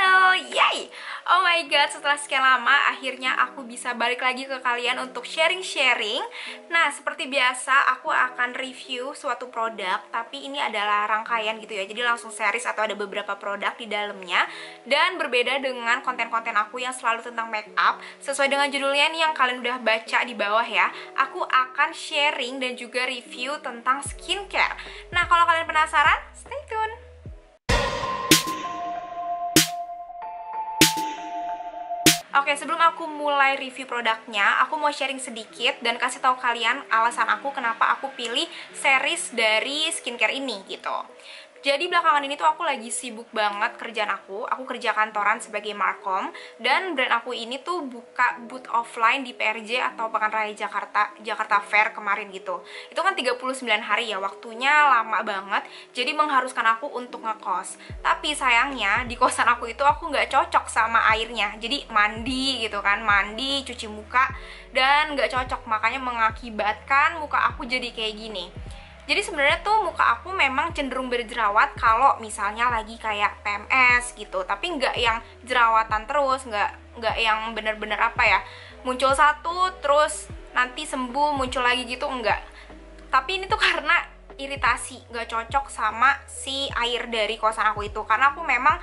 channel. Yay! Oh my god, setelah sekian lama akhirnya aku bisa balik lagi ke kalian untuk sharing-sharing. Nah, seperti biasa aku akan review suatu produk, tapi ini adalah rangkaian gitu ya. Jadi langsung series atau ada beberapa produk di dalamnya. Dan berbeda dengan konten-konten aku yang selalu tentang makeup. Sesuai dengan judulnya nih yang kalian udah baca di bawah ya, aku akan sharing dan juga review tentang skincare. Nah, kalau kalian penasaran, stay tune. Oke, sebelum aku mulai review produknya, aku mau sharing sedikit dan kasih tahu kalian alasan aku kenapa aku pilih series dari skincare ini gitu. Jadi belakangan ini tuh aku lagi sibuk banget kerjaan aku kerja kantoran sebagai markom, dan brand aku ini tuh buka booth offline di PRJ atau Pekan Raya Jakarta Fair kemarin gitu. Itu kan 39 hari ya, waktunya lama banget, jadi mengharuskan aku untuk ngekos. Tapi sayangnya di kosan aku itu aku nggak cocok sama airnya, jadi mandi gitu kan, mandi, cuci muka, dan nggak cocok, makanya mengakibatkan muka aku jadi kayak gini. Jadi sebenarnya tuh muka aku memang cenderung berjerawat kalau misalnya lagi kayak PMS gitu, tapi nggak yang jerawatan terus, nggak yang bener-bener apa ya, muncul satu terus nanti sembuh muncul lagi gitu, enggak. Tapi ini tuh karena iritasi, nggak cocok sama si air dari kosan aku itu, karena aku memang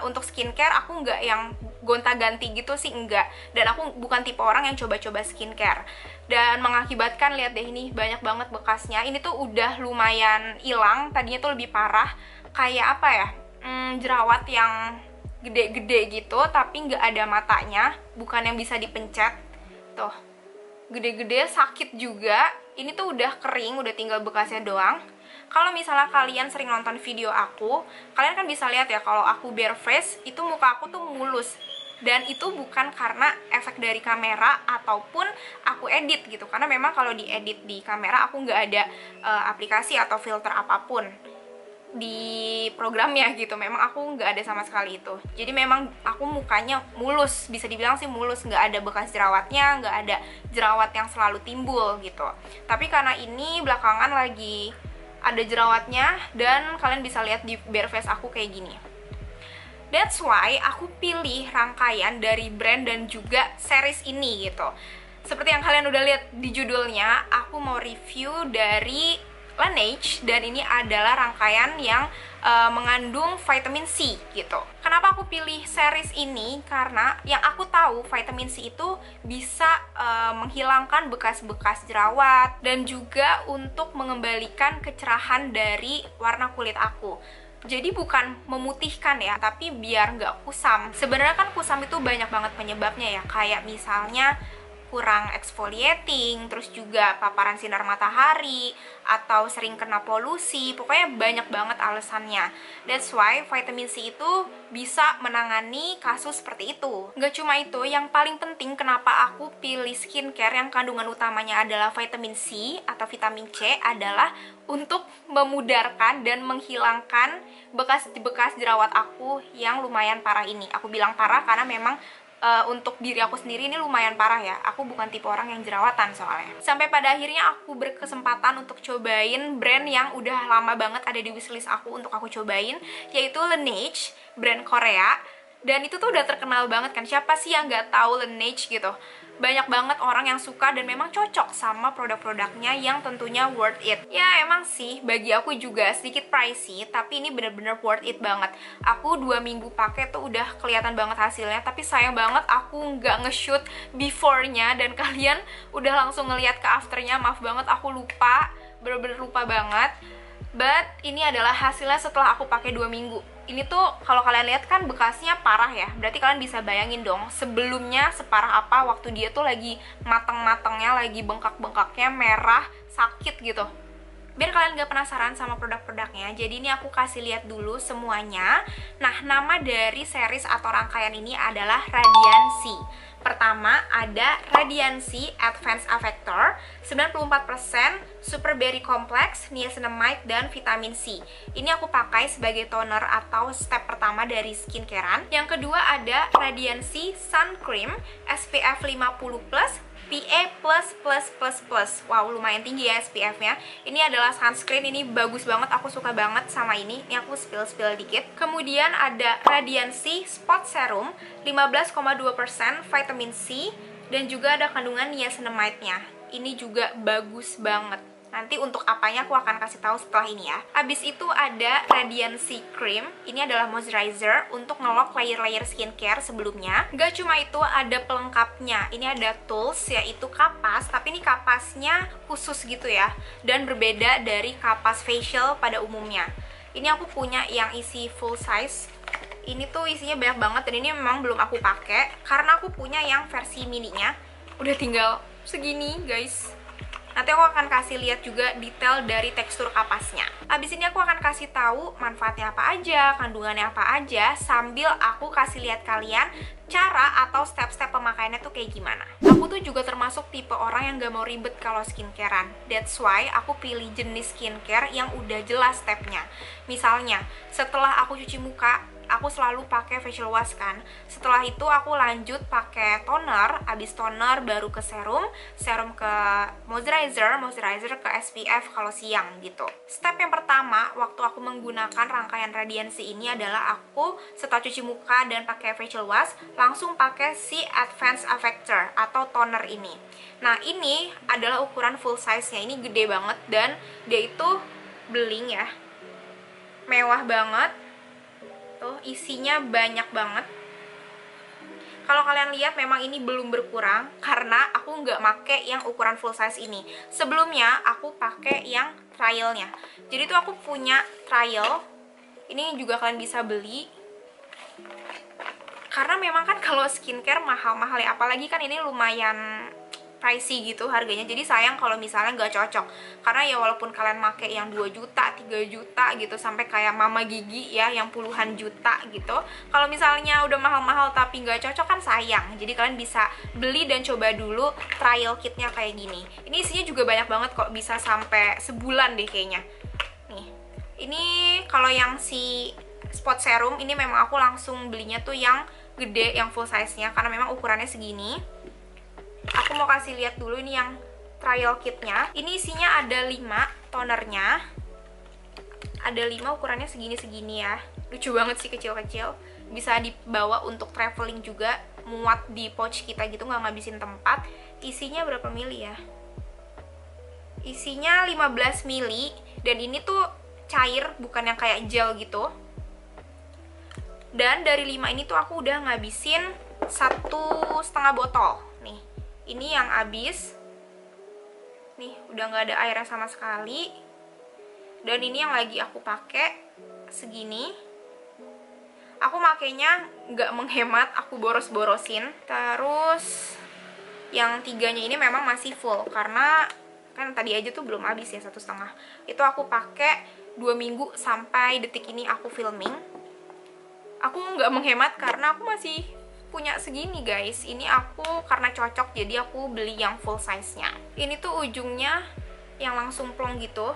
untuk skincare aku nggak yang gonta-ganti gitu sih, enggak. Dan aku bukan tipe orang yang coba-coba skincare, dan mengakibatkan, lihat deh ini banyak banget bekasnya. Ini tuh udah lumayan hilang, tadinya tuh lebih parah, kayak apa ya, jerawat yang gede-gede gitu tapi nggak ada matanya, bukan yang bisa dipencet tuh, gede-gede, sakit juga. Ini tuh udah kering, udah tinggal bekasnya doang. Kalau misalnya kalian sering nonton video aku, kalian kan bisa lihat ya kalau aku bare face itu muka aku tuh mulus. Dan itu bukan karena efek dari kamera ataupun aku edit gitu, karena memang kalau diedit di kamera aku nggak ada aplikasi atau filter apapun di programnya gitu, memang aku nggak ada sama sekali itu. Jadi memang aku mukanya mulus, bisa dibilang sih mulus, nggak ada bekas jerawatnya, nggak ada jerawat yang selalu timbul gitu. Tapi karena ini belakangan lagi ada jerawatnya, dan kalian bisa lihat di bare face aku kayak gini. That's why aku pilih rangkaian dari brand dan juga series ini gitu. Seperti yang kalian udah lihat di judulnya, aku mau review dari Laneige, dan ini adalah rangkaian yang mengandung vitamin C gitu. Kenapa aku pilih series ini? Karena yang aku tahu vitamin C itu bisa menghilangkan bekas-bekas jerawat dan juga untuk mengembalikan kecerahan dari warna kulit aku. Jadi bukan memutihkan ya, tapi biar nggak kusam. Sebenarnya kan kusam itu banyak banget penyebabnya ya, kayak misalnya kurang exfoliating, terus juga paparan sinar matahari, atau sering kena polusi, pokoknya banyak banget alasannya. That's why vitamin C itu bisa menangani kasus seperti itu. Nggak cuma itu, yang paling penting kenapa aku pilih skincare yang kandungan utamanya adalah vitamin C atau vitamin C adalah untuk memudarkan dan menghilangkan bekas-bekas jerawat aku yang lumayan parah ini. Aku bilang parah karena memang untuk diri aku sendiri ini lumayan parah ya. Aku bukan tipe orang yang jerawatan soalnya. Sampai pada akhirnya aku berkesempatan untuk cobain brand yang udah lama banget ada di wishlist aku untuk aku cobain, yaitu Laneige, brand Korea. Dan itu tuh udah terkenal banget kan, siapa sih yang nggak tahu Laneige gitu. Banyak banget orang yang suka dan memang cocok sama produk-produknya yang tentunya worth it. Ya emang sih, bagi aku juga sedikit pricey, tapi ini bener-bener worth it banget. Aku 2 minggu pakai tuh udah kelihatan banget hasilnya, tapi sayang banget aku nggak nge-shoot before-nya, dan kalian udah langsung ngeliat ke after-nya. Maaf banget, aku lupa, bener-bener lupa banget. But ini adalah hasilnya setelah aku pakai 2 minggu. Ini tuh kalau kalian lihat kan bekasnya parah ya, berarti kalian bisa bayangin dong sebelumnya separah apa waktu dia tuh lagi mateng-matengnya, lagi bengkak-bengkaknya, merah, sakit gitu. Biar kalian gak penasaran sama produk-produknya, jadi ini aku kasih lihat dulu semuanya. Nah, nama dari series atau rangkaian ini adalah Radiance. Pertama ada Radiance Advanced Effector 94% Super Berry Complex, Niacinamide, dan Vitamin C. Ini aku pakai sebagai toner atau step pertama dari skincarean. Yang kedua ada Radiance Sun Cream SPF 50+, PA++++. Wow, lumayan tinggi ya SPF-nya. Ini adalah sunscreen, ini bagus banget, aku suka banget sama ini. Ini aku spill dikit. Kemudian ada Radiancy Spot Serum 15,2% vitamin C dan juga ada kandungan niacinamide-nya. Ini juga bagus banget. Nanti untuk apanya aku akan kasih tahu setelah ini ya. Habis itu ada Radiancy Cream. Ini adalah moisturizer untuk ngelock layer-layer skincare sebelumnya. Gak cuma itu, ada pelengkapnya. Ini ada tools, yaitu kapas. Tapi ini kapasnya khusus gitu ya. Dan berbeda dari kapas facial pada umumnya. Ini aku punya yang isi full size. Ini tuh isinya banyak banget dan ini memang belum aku pakai karena aku punya yang versi mininya. Udah tinggal segini guys. Nanti aku akan kasih lihat juga detail dari tekstur kapasnya. Abis ini aku akan kasih tahu manfaatnya apa aja, kandungannya apa aja, sambil aku kasih lihat kalian cara atau step-step pemakaiannya tuh kayak gimana. Aku tuh juga termasuk tipe orang yang gak mau ribet kalau skincarean. That's why aku pilih jenis skincare yang udah jelas stepnya. Misalnya, setelah aku cuci muka, aku selalu pakai facial wash kan. Setelah itu aku lanjut pakai toner, abis toner baru ke serum, serum ke moisturizer, moisturizer ke SPF kalau siang gitu. Step yang pertama waktu aku menggunakan rangkaian Radiancy ini adalah aku setelah cuci muka dan pakai facial wash, langsung pakai si Advanced Effector atau toner ini. Nah, ini adalah ukuran full size-nya. Ini gede banget dan dia itu bling ya. Mewah banget. Tuh, isinya banyak banget. Kalau kalian lihat memang ini belum berkurang karena aku nggak make yang ukuran full size ini. Sebelumnya aku pakai yang trialnya. Jadi tuh aku punya trial. Ini juga kalian bisa beli. Karena memang kan kalau skincare mahal-mahal ya, apalagi kan ini lumayan pricey gitu harganya, jadi sayang kalau misalnya nggak cocok. Karena ya walaupun kalian make yang 2 juta, 3 juta gitu, sampai kayak Mama Gigi ya yang puluhan juta gitu, kalau misalnya udah mahal-mahal tapi nggak cocok kan sayang. Jadi kalian bisa beli dan coba dulu trial kitnya kayak gini. Ini isinya juga banyak banget kok, bisa sampai sebulan deh kayaknya. Nih, ini kalau yang si spot serum ini memang aku langsung belinya tuh yang gede, yang full size-nya, karena memang ukurannya segini. Aku mau kasih lihat dulu ini yang trial kitnya. Ini isinya ada 5 tonernya. Ada 5, ukurannya segini-segini ya. Lucu banget sih, kecil-kecil. Bisa dibawa untuk traveling juga, muat di pouch kita gitu, nggak ngabisin tempat. Isinya berapa mili ya? Isinya 15 mili. Dan ini tuh cair, bukan yang kayak gel gitu. Dan dari 5 ini tuh aku udah ngabisin 1,5 botol. Nih, ini yang habis. Nih, udah nggak ada airnya sama sekali. Dan ini yang lagi aku pakai segini. Aku makainya nggak menghemat, aku boros-borosin. Terus yang 3-nya ini memang masih full karena kan tadi aja tuh belum habis ya, 1,5. Itu aku pakai 2 minggu sampai detik ini aku filming. Aku nggak menghemat karena aku masih punya segini guys. Ini aku karena cocok jadi aku beli yang full size-nya. Ini tuh ujungnya yang langsung plong gitu.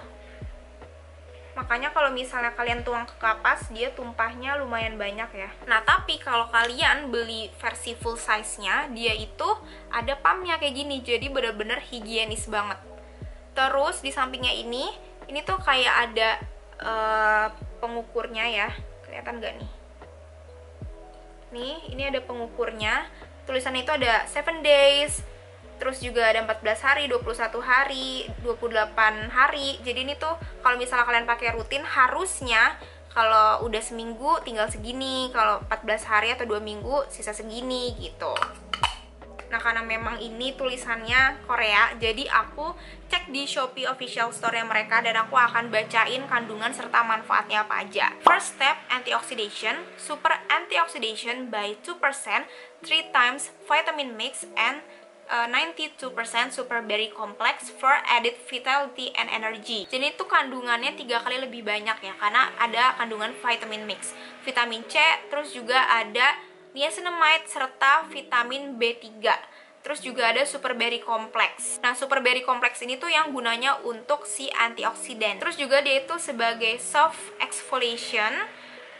Makanya kalau misalnya kalian tuang ke kapas, dia tumpahnya lumayan banyak ya. Nah, tapi kalau kalian beli versi full size-nya, dia itu ada pumpnya kayak gini. Jadi bener-bener higienis banget. Terus di sampingnya ini tuh kayak ada pengukurnya ya. Kelihatan gak nih? Nih, ini ada pengukurnya. Tulisannya itu ada 7 days, terus juga ada 14 hari, 21 hari, 28 hari. Jadi ini tuh kalau misalnya kalian pakai rutin, harusnya kalau udah seminggu tinggal segini, kalau 14 hari atau 2 minggu sisa segini gitu. Nah, karena memang ini tulisannya Korea, jadi aku cek di Shopee official store-nya mereka dan aku akan bacain kandungan serta manfaatnya apa aja. First step, antioxidation, super antioxidation by 2%, 3 times vitamin mix and 92% super berry complex for added vitality and energy. Jadi itu kandungannya 3 kali lebih banyak ya, karena ada kandungan vitamin mix, vitamin C, terus juga ada niacinamide serta vitamin B3. Terus juga ada super berry complex. Nah, super berry complex ini tuh yang gunanya untuk si antioksidan. Terus juga dia itu sebagai soft exfoliation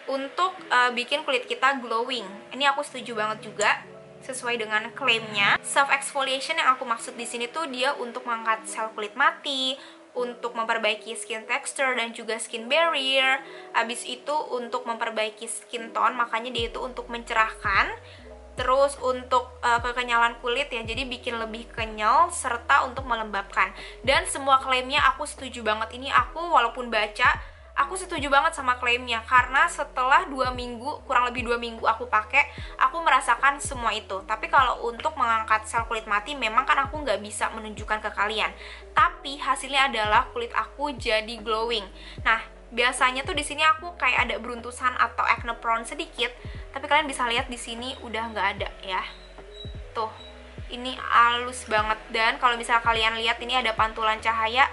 untuk bikin kulit kita glowing. Ini aku setuju banget juga. sesuai dengan klaimnya. Self exfoliation yang aku maksud di sini tuh dia untuk mengangkat sel kulit mati, untuk memperbaiki skin texture dan juga skin barrier. Abis itu untuk memperbaiki skin tone, makanya dia itu untuk mencerahkan. Terus untuk kekenyalan kulit ya, jadi bikin lebih kenyal serta untuk melembabkan. Dan semua klaimnya aku setuju banget. Ini aku walaupun baca, aku setuju banget sama klaimnya, karena setelah 2 minggu, kurang lebih 2 minggu aku pakai, aku merasakan semua itu. Tapi kalau untuk mengangkat sel kulit mati, memang kan aku nggak bisa menunjukkan ke kalian. Tapi hasilnya adalah kulit aku jadi glowing. Nah, biasanya tuh di sini aku kayak ada beruntusan atau acne prone sedikit, tapi kalian bisa lihat di sini udah nggak ada ya. Tuh, ini halus banget. Dan kalau misalnya kalian lihat ini ada pantulan cahaya,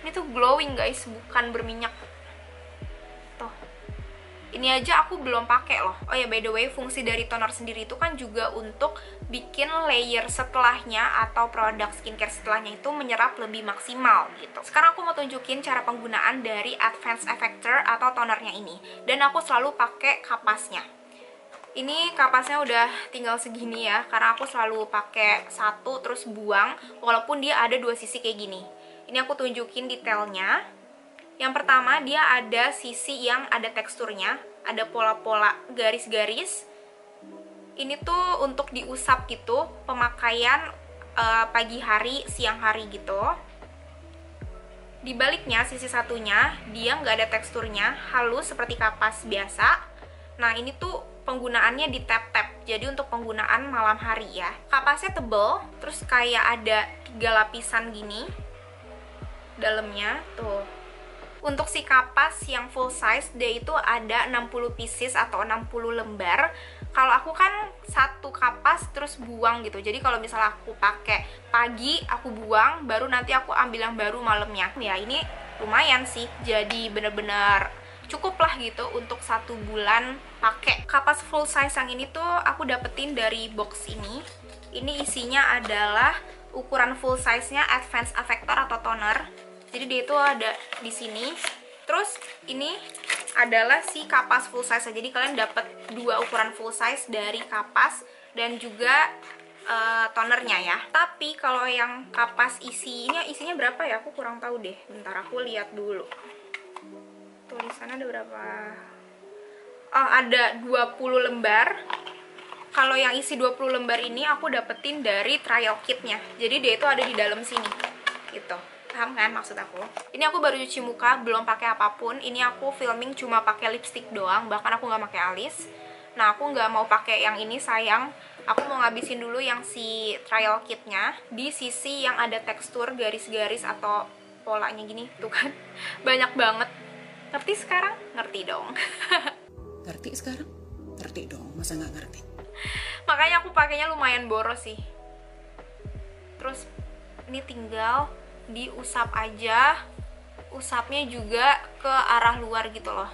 ini tuh glowing guys, bukan berminyak. Tuh, ini aja aku belum pakai loh. Oh ya, by the way, fungsi dari toner sendiri itu kan juga untuk bikin layer setelahnya atau produk skincare setelahnya itu menyerap lebih maksimal gitu. Sekarang aku mau tunjukin cara penggunaan dari Advanced Effector atau tonernya ini. Dan aku selalu pakai kapasnya. Ini kapasnya udah tinggal segini ya, karena aku selalu pakai satu terus buang, walaupun dia ada 2 sisi kayak gini. Ini aku tunjukin detailnya. Yang pertama, dia ada sisi yang ada teksturnya, ada pola-pola garis-garis. Ini tuh untuk diusap gitu, pemakaian pagi hari, siang hari gitu. Di baliknya, sisi satunya, dia nggak ada teksturnya, halus seperti kapas biasa. Nah, ini tuh penggunaannya di tap-tap, jadi untuk penggunaan malam hari ya. Kapasnya tebel, terus kayak ada 3 lapisan gini dalamnya, tuh. Untuk si kapas yang full size, dia itu ada 60 pieces atau 60 lembar. Kalau aku kan satu kapas terus buang gitu. Jadi kalau misalnya aku pakai pagi, aku buang, baru nanti aku ambil yang baru malamnya. Ya ini lumayan sih, jadi bener-bener cukup lah gitu untuk 1 bulan pakai. Kapas full size yang ini tuh aku dapetin dari box ini. Ini isinya adalah ukuran full size-nya Advanced Effector atau toner. Jadi dia itu ada di sini. Terus ini adalah si kapas full size. Jadi kalian dapat 2 ukuran full size dari kapas dan juga tonernya ya. Tapi kalau yang kapas isinya berapa ya? Aku kurang tahu deh. Bentar aku lihat dulu. Tuh di sana ada berapa? Oh, ada 20 lembar. Kalau yang isi 20 lembar ini aku dapetin dari trial kitnya. Jadi dia itu ada di dalam sini. Gitu. Paham kan maksud aku? Ini aku baru cuci muka, belum pakai apapun. Ini aku filming cuma pakai lipstick doang, bahkan aku nggak pakai alis. Nah, aku nggak mau pakai yang ini, sayang. Aku mau ngabisin dulu yang si trial kitnya di sisi yang ada tekstur garis-garis atau polanya gini, tuh kan. Banyak banget. Ngerti sekarang? Ngerti dong. Ngerti sekarang? Ngerti dong, masa nggak ngerti? Makanya aku pakainya lumayan boros sih. Terus ini tinggal diusap aja, usapnya juga ke arah luar gitu loh.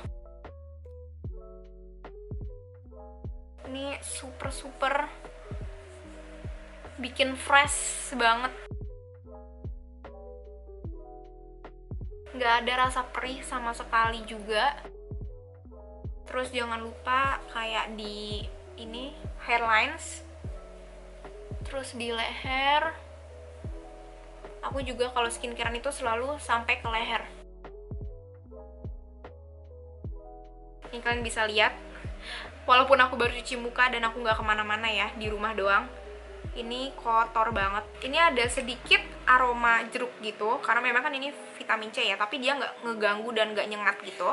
Ini super bikin fresh banget, nggak ada rasa perih sama sekali juga. Terus jangan lupa kayak di ini hairlines, terus di leher. Aku juga kalau skincarean itu selalu sampai ke leher. Ini kalian bisa lihat, walaupun aku baru cuci muka dan aku nggak kemana-mana ya, di rumah doang, ini kotor banget. Ini ada sedikit aroma jeruk gitu, karena memang kan ini vitamin C ya, tapi dia nggak ngeganggu dan nggak nyengat gitu.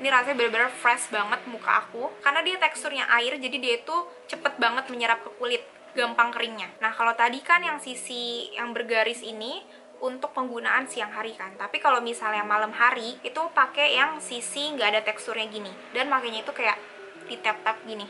Ini rasanya bener-bener fresh banget muka aku, karena dia teksturnya air, jadi dia itu cepet banget menyerap ke kulit, gampang keringnya. Nah, kalau tadi kan yang sisi yang bergaris ini untuk penggunaan siang hari kan, tapi kalau misalnya malam hari itu pakai yang sisi nggak ada teksturnya gini, dan makanya itu kayak di tap-tap gini.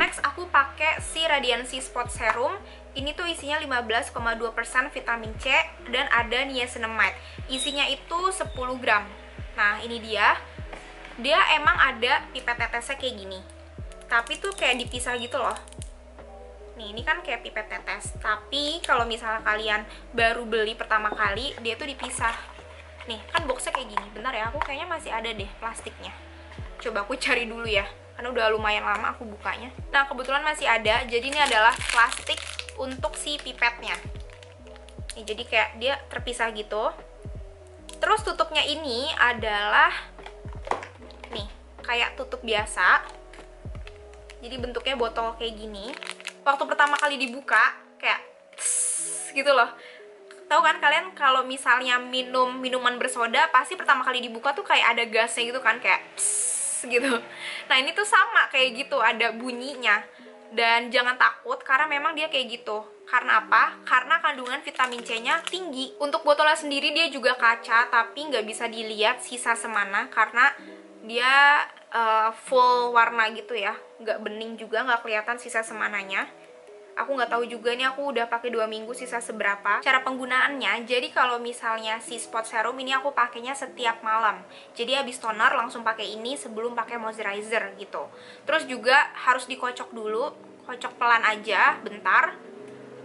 Next aku pakai si Radiancy Spot Serum. Ini tuh isinya 15,2% vitamin C dan ada niacinamide. Isinya itu 10 gram. Nah, ini dia emang ada pipet tetesnya kayak gini, tapi tuh kayak dipisah gitu loh. Nih, ini kan kayak pipet tetes, tapi kalau misalnya kalian baru beli pertama kali, dia tuh dipisah. Nih, kan boxnya kayak gini. Bentar ya, aku kayaknya masih ada deh plastiknya. Coba aku cari dulu ya, karena udah lumayan lama aku bukanya. Nah, kebetulan masih ada. Jadi ini adalah plastik untuk si pipetnya. Nih, jadi kayak dia terpisah gitu. Terus tutupnya ini adalah nih, kayak tutup biasa. Jadi bentuknya botol kayak gini. Waktu pertama kali dibuka kayak gitu loh. Tahu kan kalian kalau misalnya minum minuman bersoda pasti pertama kali dibuka tuh kayak ada gasnya gitu kan, kayak gitu. Nah, ini tuh sama kayak gitu, ada bunyinya. Dan jangan takut karena memang dia kayak gitu. Karena apa? Karena kandungan vitamin C-nya tinggi. Untuk botolnya sendiri dia juga kaca, tapi nggak bisa dilihat sisa semana karena dia full warna gitu ya, nggak bening juga, nggak kelihatan sisa semananya. Aku nggak tahu juga nih, aku udah pakai 2 minggu sisa seberapa. Cara penggunaannya, jadi kalau misalnya si spot serum ini aku pakainya setiap malam. Jadi habis toner langsung pakai ini sebelum pakai moisturizer gitu. Terus juga harus dikocok dulu, kocok pelan aja bentar.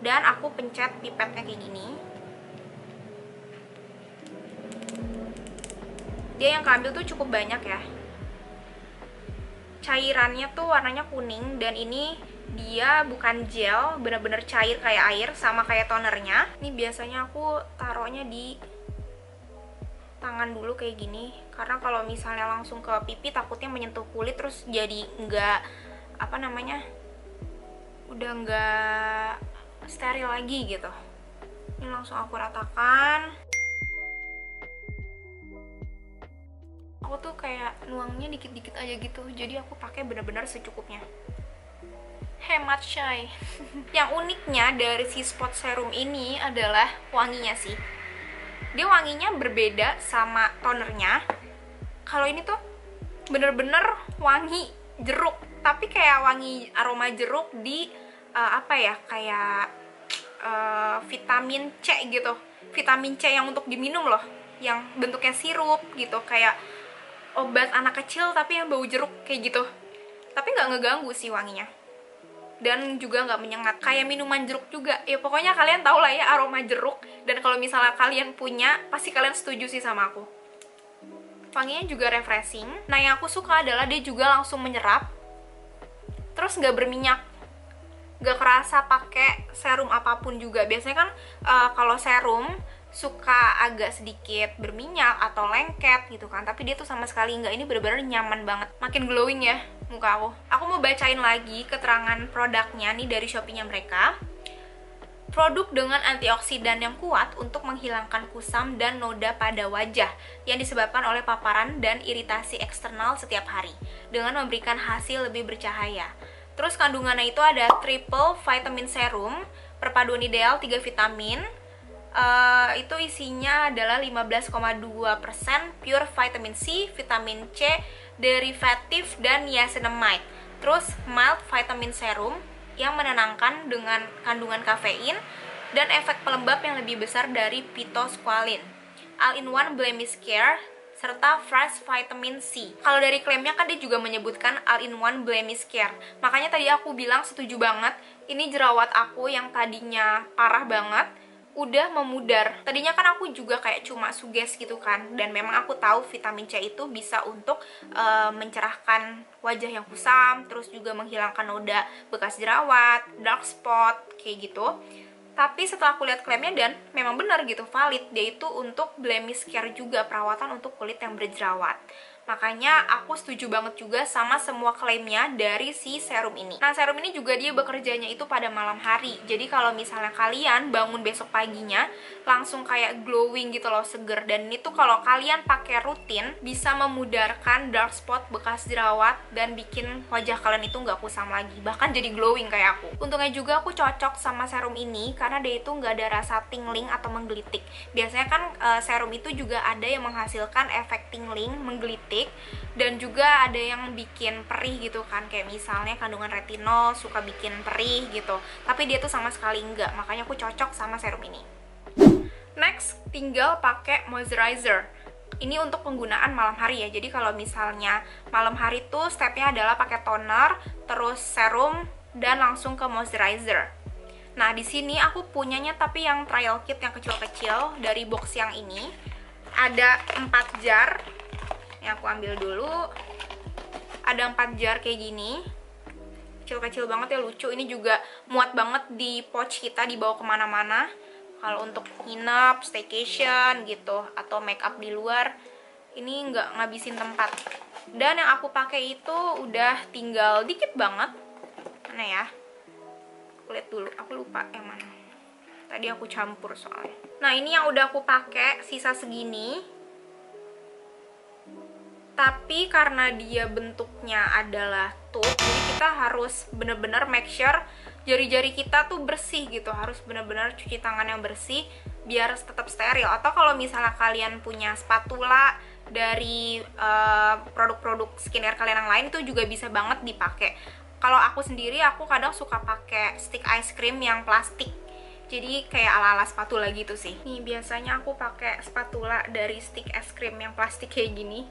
Dan aku pencet pipetnya kayak gini. Dia yang keambil tuh cukup banyak ya. Cairannya tuh warnanya kuning, dan ini dia bukan gel, bener-bener cair kayak air, sama kayak tonernya. Ini biasanya aku taruhnya di tangan dulu kayak gini, karena kalau misalnya langsung ke pipi takutnya menyentuh kulit terus jadi nggak, apa namanya, udah nggak steril lagi gitu. Ini langsung aku ratakan. Aku tuh kayak nuangnya dikit-dikit aja gitu, jadi aku pakai bener-bener secukupnya. Hemat Shay. Yang uniknya dari si spot serum ini adalah wanginya sih. Dia wanginya berbeda sama tonernya. Kalau ini tuh bener-bener wangi jeruk, tapi kayak wangi aroma jeruk di apa ya, kayak vitamin C gitu. Vitamin C yang untuk diminum loh, yang bentuknya sirup gitu, kayak obat anak kecil tapi yang bau jeruk kayak gitu. Tapi nggak ngeganggu sih wanginya, dan juga nggak menyengat kayak minuman jeruk juga ya. Pokoknya kalian tau lah ya aroma jeruk, dan kalau misalnya kalian punya pasti kalian setuju sih sama aku. Wanginya juga refreshing. Nah, yang aku suka adalah dia juga langsung menyerap, terus nggak berminyak, nggak kerasa pakai serum apapun juga. Biasanya kan kalau serum suka agak sedikit berminyak atau lengket gitu kan, tapi dia tuh sama sekali nggak. Ini bener-bener nyaman banget, makin glowing ya muka aku. Aku mau bacain lagi keterangan produknya nih dari Shopee-nya mereka. Produk dengan antioksidan yang kuat untuk menghilangkan kusam dan noda pada wajah yang disebabkan oleh paparan dan iritasi eksternal setiap hari, dengan memberikan hasil lebih bercahaya. Terus kandungannya itu ada triple vitamin serum, perpaduan ideal 3 vitamin. Itu isinya adalah 15,2% pure vitamin C, vitamin C, derivatif, dan niacinamide. Terus mild vitamin serum yang menenangkan dengan kandungan kafein dan efek pelembab yang lebih besar dari phytosqualene. All-in-one blemish care serta fresh vitamin C. Kalau dari klaimnya kan dia juga menyebutkan all-in-one blemish care. Makanya tadi aku bilang setuju banget. Ini jerawat aku yang tadinya parah banget udah memudar. Tadinya kan aku juga kayak cuma suges gitu kan, dan memang aku tahu vitamin C itu bisa untuk mencerahkan wajah yang kusam, terus juga menghilangkan noda bekas jerawat, dark spot kayak gitu. Tapi setelah aku lihat klaimnya, dan memang benar gitu, valid, dia itu untuk blemish care juga, perawatan untuk kulit yang berjerawat. Makanya aku setuju banget juga sama semua klaimnya dari si serum ini. Nah, serum ini juga dia bekerjanya itu pada malam hari. Jadi kalau misalnya kalian bangun besok paginya langsung kayak glowing gitu loh, seger. Dan ini tuh kalau kalian pakai rutin bisa memudarkan dark spot bekas jerawat dan bikin wajah kalian itu nggak kusam lagi, bahkan jadi glowing kayak aku. Untungnya juga aku cocok sama serum ini karena dia itu nggak ada rasa tingling atau menggelitik. Biasanya kan serum itu juga ada yang menghasilkan efek tingling, menggelitik, dan juga ada yang bikin perih gitu kan, kayak misalnya kandungan retinol suka bikin perih gitu. Tapi dia tuh sama sekali enggak, makanya aku cocok sama serum ini. Next, tinggal pakai moisturizer. Ini untuk penggunaan malam hari ya. Jadi kalau misalnya malam hari tuh stepnya adalah pakai toner, terus serum, dan langsung ke moisturizer. Nah, di sini aku punyanya tapi yang trial kit yang kecil-kecil dari box yang ini. Ada 4 jar. Ini aku ambil dulu. Ada 4 jar kayak gini. Kecil-kecil banget ya, lucu. Ini juga muat banget di pouch kita, dibawa kemana-mana. Kalau untuk nginep, staycation gitu, atau make up di luar, ini nggak ngabisin tempat. Dan yang aku pakai itu udah tinggal dikit banget. Mana ya? Aku lihat dulu, aku lupa yang mana. Tadi aku campur soalnya. Nah, ini yang udah aku pakai, sisa segini. Tapi karena dia bentuknya adalah tube, jadi kita harus bener-bener make sure jari-jari kita tuh bersih gitu. Harus bener-bener cuci tangan yang bersih biar tetap steril. Atau kalau misalnya kalian punya spatula dari produk-produk skincare kalian yang lain, itu juga bisa banget dipakai. Kalau aku sendiri, aku kadang suka pakai stick ice cream yang plastik. Jadi kayak ala-ala spatula gitu sih. Nih, biasanya aku pakai spatula dari stick es krim yang plastik kayak gini.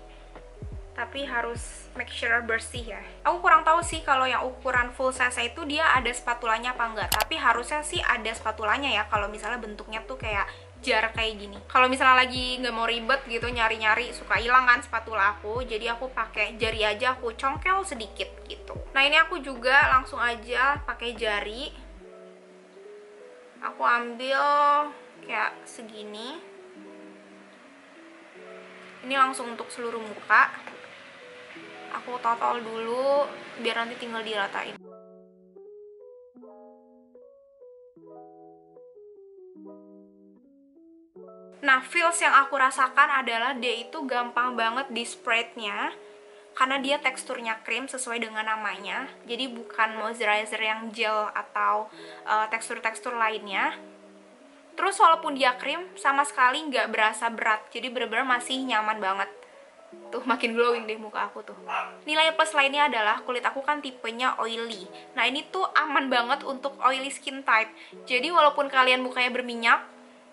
Tapi harus make sure bersih ya. Aku kurang tahu sih kalau yang ukuran full size itu dia ada spatulanya apa enggak. Tapi harusnya sih ada spatulanya ya, kalau misalnya bentuknya tuh kayak jar kayak gini. Kalau misalnya lagi nggak mau ribet gitu nyari-nyari, suka hilang kan spatula aku, jadi aku pakai jari aja, aku congkel sedikit gitu. Nah, ini aku juga langsung aja pakai jari. Aku ambil kayak segini. Ini langsung untuk seluruh muka. Aku totol dulu biar nanti tinggal diratain. Nah, feels yang aku rasakan adalah dia itu gampang banget di spreadnya, karena dia teksturnya krim sesuai dengan namanya. Jadi bukan moisturizer yang gel atau tekstur-tekstur lainnya. Terus walaupun dia krim, sama sekali nggak berasa berat. Jadi bener-bener masih nyaman banget. Tuh, makin glowing deh muka aku tuh. Nilai plus lainnya adalah kulit aku kan tipenya oily. Nah, ini tuh aman banget untuk oily skin type. Jadi walaupun kalian mukanya berminyak,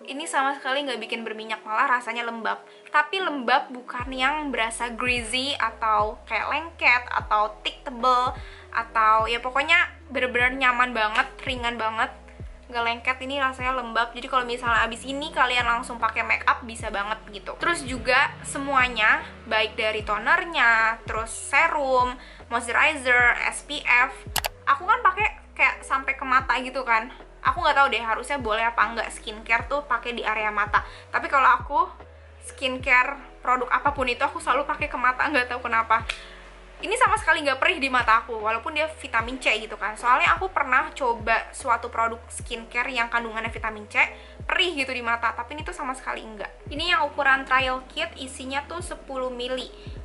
ini sama sekali nggak bikin berminyak, malah rasanya lembab. Tapi lembab bukan yang berasa greasy atau kayak lengket atau thick tebel, atau ya pokoknya bener-bener nyaman banget, ringan banget, nggak lengket. Ini rasanya lembab. Jadi kalau misalnya abis ini kalian langsung pakai make up, bisa banget gitu. Terus juga semuanya, baik dari tonernya, terus serum, moisturizer, SPF, aku kan pakai kayak sampai ke mata gitu kan. Aku nggak tahu deh harusnya boleh apa enggak skincare tuh pakai di area mata. Tapi kalau aku skincare produk apapun itu aku selalu pakai ke mata, nggak tahu kenapa. Ini sama sekali nggak perih di mata aku, walaupun dia vitamin C gitu kan. Soalnya aku pernah coba suatu produk skincare yang kandungannya vitamin C, perih gitu di mata, tapi ini tuh sama sekali enggak. Ini yang ukuran trial kit, isinya tuh 10 ml.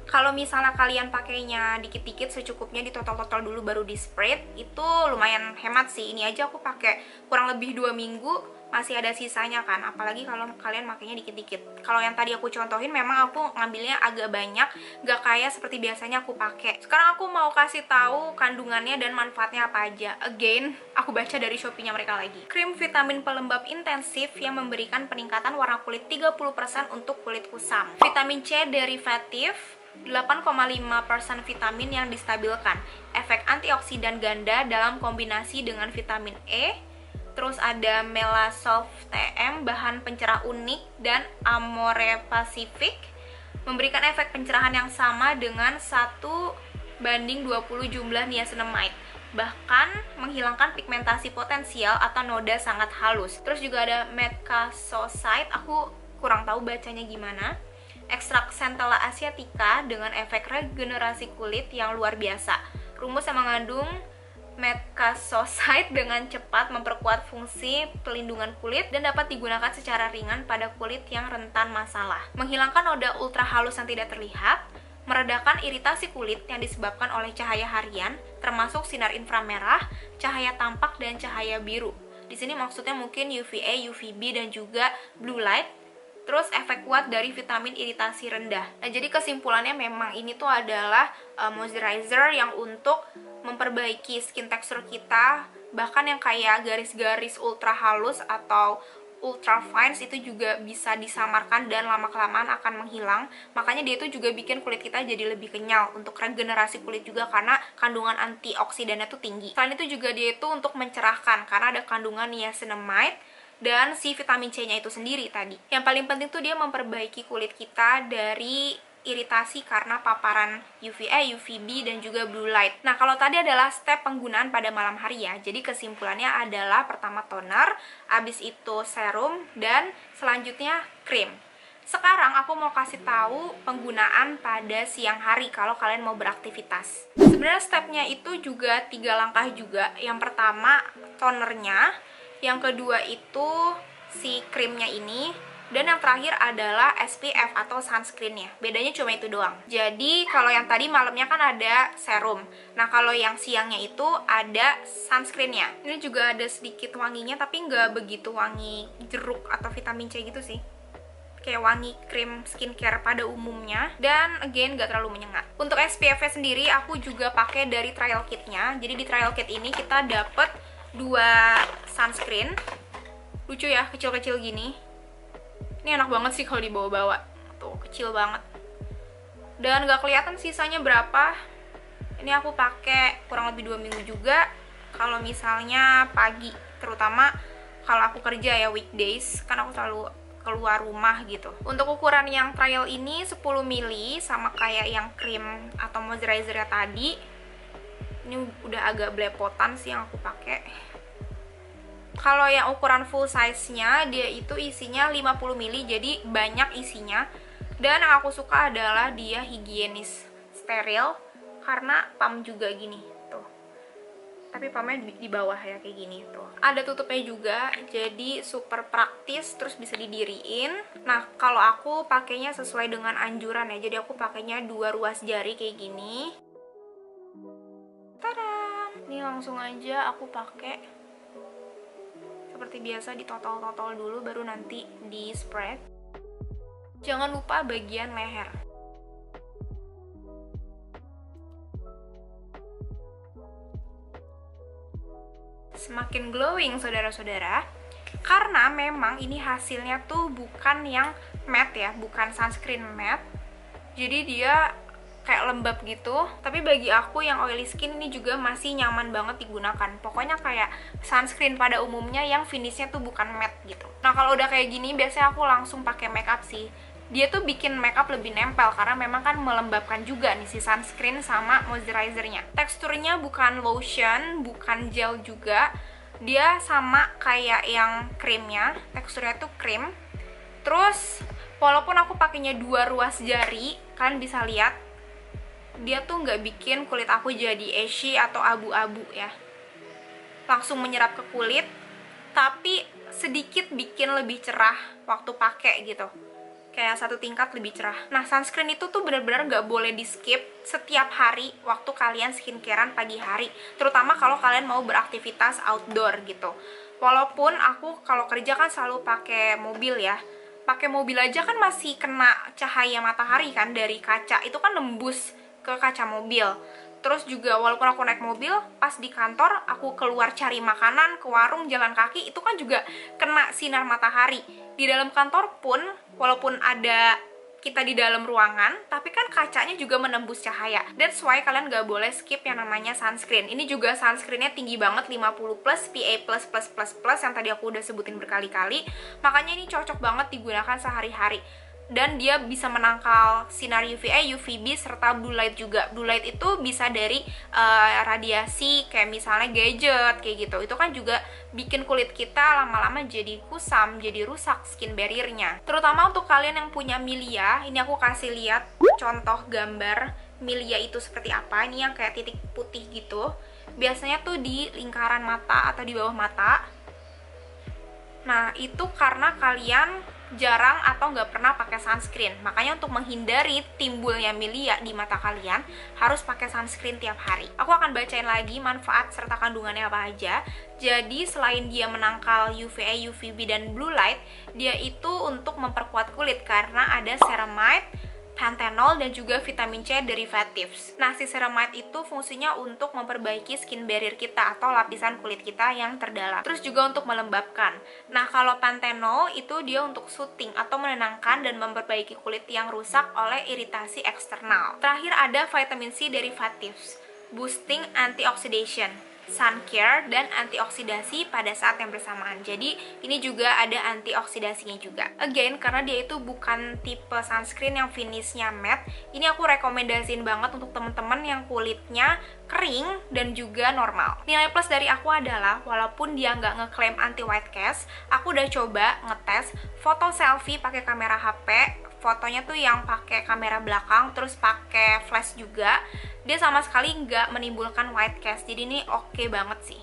Kalau misalnya kalian pakainya dikit-dikit, secukupnya ditotol-totol dulu baru di spread, itu lumayan hemat sih. Ini aja aku pakai kurang lebih 2 minggu, masih ada sisanya kan, apalagi kalau kalian makainya dikit-dikit. Kalau yang tadi aku contohin memang aku ngambilnya agak banyak, gak kayak seperti biasanya aku pakai. Sekarang aku mau kasih tahu kandungannya dan manfaatnya apa aja. Again, aku baca dari Shopee-nya mereka lagi. Krim vitamin pelembab intensif yang memberikan peningkatan warna kulit 30% untuk kulit kusam. Vitamin C derivatif 8,5% vitamin yang distabilkan. Efek antioksidan ganda dalam kombinasi dengan vitamin E. Terus ada Melasolv TM, bahan pencerah unik, dan Amore Pacific memberikan efek pencerahan yang sama dengan 1:20 jumlah niacinamide, bahkan menghilangkan pigmentasi potensial atau noda sangat halus. Terus juga ada Metcalcoside, aku kurang tahu bacanya gimana, ekstrak Centella asiatica dengan efek regenerasi kulit yang luar biasa. Rumus yang mengandung Metcalcoside dengan cepat memperkuat fungsi pelindungan kulit dan dapat digunakan secara ringan pada kulit yang rentan masalah. Menghilangkan noda ultra halus yang tidak terlihat, meredakan iritasi kulit yang disebabkan oleh cahaya harian, termasuk sinar inframerah, cahaya tampak, dan cahaya biru. Di sini maksudnya mungkin UVA, UVB, dan juga blue light. Terus efek kuat dari vitamin iritasi rendah. Nah, jadi kesimpulannya memang ini tuh adalah moisturizer yang untuk memperbaiki skin texture kita, bahkan yang kayak garis-garis ultra halus atau ultra fine itu juga bisa disamarkan dan lama-kelamaan akan menghilang. Makanya dia itu juga bikin kulit kita jadi lebih kenyal, untuk regenerasi kulit juga karena kandungan antioksidannya tuh tinggi. Selain itu juga dia itu untuk mencerahkan karena ada kandungan niacinamide dan si vitamin C-nya itu sendiri tadi. Yang paling penting tuh dia memperbaiki kulit kita dari iritasi karena paparan UVA, UVB, dan juga blue light. Nah, kalau tadi adalah step penggunaan pada malam hari ya. Jadi kesimpulannya adalah pertama toner, abis itu serum, dan selanjutnya krim. Sekarang aku mau kasih tahu penggunaan pada siang hari kalau kalian mau beraktivitas. Sebenarnya stepnya itu juga 3 langkah juga. Yang pertama tonernya, yang kedua itu si krimnya ini, dan yang terakhir adalah SPF atau sunscreennya. Bedanya cuma itu doang. Jadi kalau yang tadi malamnya kan ada serum. Nah kalau yang siangnya itu ada sunscreennya. Ini juga ada sedikit wanginya tapi nggak begitu wangi jeruk atau vitamin C gitu sih. Kayak wangi krim skincare pada umumnya. Dan again gak terlalu menyengat. Untuk SPF-nya sendiri aku juga pakai dari trial kitnya. Jadi di trial kit ini kita dapet 2 sunscreen. Lucu ya, kecil-kecil gini. Ini enak banget sih kalau dibawa-bawa. Tuh, kecil banget. Dan gak kelihatan sisanya berapa. Ini aku pakai kurang lebih 2 minggu juga. Kalau misalnya pagi, terutama kalau aku kerja ya weekdays, kan aku selalu keluar rumah gitu. Untuk ukuran yang trial ini 10 ml sama kayak yang krim atau moisturizer tadi. Ini udah agak belepotan sih yang aku pakai. Kalau yang ukuran full size-nya, dia itu isinya 50 ml, jadi banyak isinya. Dan yang aku suka adalah dia higienis, steril, karena pump juga gini, tuh. Tapi pumpnya di bawah ya, kayak gini, tuh. Ada tutupnya juga, jadi super praktis, terus bisa didiriin. Nah, kalau aku pakainya sesuai dengan anjuran ya, jadi aku pakainya 2 ruas jari kayak gini. Tada! Ini langsung aja aku pakai. Seperti biasa ditotol-totol dulu baru nanti di spread. Jangan lupa bagian leher. Semakin glowing saudara-saudara, karena memang ini hasilnya tuh bukan yang matte ya, bukan sunscreen matte. Jadi dia kayak lembab gitu, tapi bagi aku yang oily skin ini juga masih nyaman banget digunakan. Pokoknya kayak sunscreen pada umumnya yang finishnya tuh bukan matte gitu. Nah kalau udah kayak gini biasanya aku langsung pakai makeup sih. Dia tuh bikin makeup lebih nempel karena memang kan melembabkan juga nih si sunscreen sama moisturizernya. Teksturnya bukan lotion, bukan gel juga. Dia sama kayak yang krimnya, teksturnya tuh krim. Terus walaupun aku pakainya 2 ruas jari, kalian bisa lihat dia tuh nggak bikin kulit aku jadi ashy atau abu-abu ya. Langsung menyerap ke kulit, tapi sedikit bikin lebih cerah waktu pakai gitu. Kayak 1 tingkat lebih cerah. Nah, sunscreen itu tuh benar-benar nggak boleh di skip setiap hari waktu kalian skincarean pagi hari. Terutama kalau kalian mau beraktivitas outdoor gitu. Walaupun aku kalau kerja kan selalu pakai mobil ya. Pakai mobil aja kan masih kena cahaya matahari kan dari kaca. Itu kan nembus ke kaca mobil. Terus juga walaupun aku naik mobil, pas di kantor aku keluar cari makanan, ke warung, jalan kaki, itu kan juga kena sinar matahari. Di dalam kantor pun walaupun ada kita di dalam ruangan, tapi kan kacanya juga menembus cahaya. That's why kalian gak boleh skip yang namanya sunscreen. Ini juga sunscreennya tinggi banget, 50+, PA++++, yang tadi aku udah sebutin berkali-kali. Makanya ini cocok banget digunakan sehari-hari. Dan dia bisa menangkal sinar UVA, UVB, serta blue light juga. Blue light itu bisa dari radiasi kayak misalnya gadget kayak gitu. Itu kan juga bikin kulit kita lama-lama jadi kusam, jadi rusak skin barrier-nya. Terutama untuk kalian yang punya milia, ini aku kasih lihat contoh gambar milia itu seperti apa. Ini yang kayak titik putih gitu. Biasanya tuh di lingkaran mata atau di bawah mata. Nah, itu karena kalian jarang atau nggak pernah pakai sunscreen. Makanya untuk menghindari timbulnya milia di mata kalian, harus pakai sunscreen tiap hari. Aku akan bacain lagi manfaat serta kandungannya apa aja. Jadi selain dia menangkal UVA, UVB, dan blue light, dia itu untuk memperkuat kulit karena ada ceramide, panthenol, dan juga vitamin C derivatives. Nah, si ceramide itu fungsinya untuk memperbaiki skin barrier kita atau lapisan kulit kita yang terdalam. Terus juga untuk melembabkan. Nah, kalau panthenol itu dia untuk soothing atau menenangkan dan memperbaiki kulit yang rusak oleh iritasi eksternal. Terakhir ada vitamin C derivatives, boosting antioxidation. sun care dan antioksidasi pada saat yang bersamaan. Jadi ini juga ada antioksidasinya juga. Again, karena dia itu bukan tipe sunscreen yang finishnya matte, ini aku rekomendasiin banget untuk teman-teman yang kulitnya kering dan juga normal. Nilai plus dari aku adalah walaupun dia nggak ngeklaim anti white cast, aku udah coba ngetes foto selfie pakai kamera HP. Fotonya tuh yang pakai kamera belakang terus pakai flash juga, dia sama sekali nggak menimbulkan white cast. Jadi ini oke banget sih.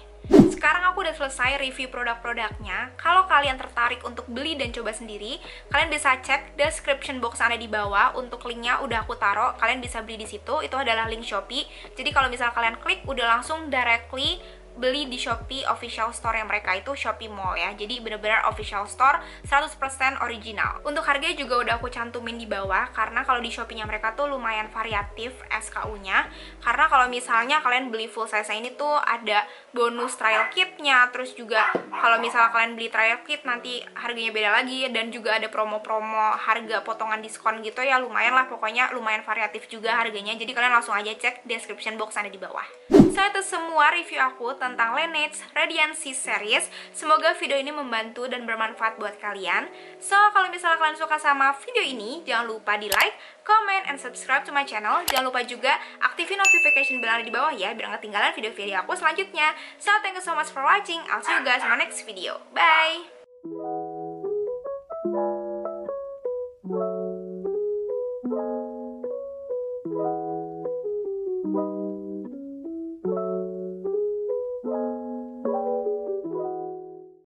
Sekarang aku udah selesai review produk-produknya. Kalau kalian tertarik untuk beli dan coba sendiri, kalian bisa cek description box yang ada di bawah. Untuk linknya udah aku taruh, kalian bisa beli di situ. Itu adalah link Shopee. Jadi kalau misal kalian klik, udah langsung directly beli di Shopee official store yang mereka itu Shopee Mall ya. Jadi bener-bener official store 100% original. Untuk harganya juga udah aku cantumin di bawah, karena kalau di Shopee-nya mereka tuh lumayan variatif SKU-nya. Karena kalau misalnya kalian beli full size ini tuh ada bonus trial kit-nya, terus juga kalau misalnya kalian beli trial kit nanti harganya beda lagi, dan juga ada promo-promo harga potongan diskon gitu ya. Lumayan lah, pokoknya lumayan variatif juga harganya. Jadi kalian langsung aja cek description box yang ada di bawah. So itu semua review aku tentang Laneige Radiance Series. Semoga video ini membantu dan bermanfaat buat kalian. So kalau misalnya kalian suka sama video ini, jangan lupa di like, comment, and subscribe to my channel. Jangan lupa juga aktifin notification bell di bawah ya, biar nggak ketinggalan video-video aku selanjutnya. So thank you so much for watching. I'll see you guys in my next video. Bye!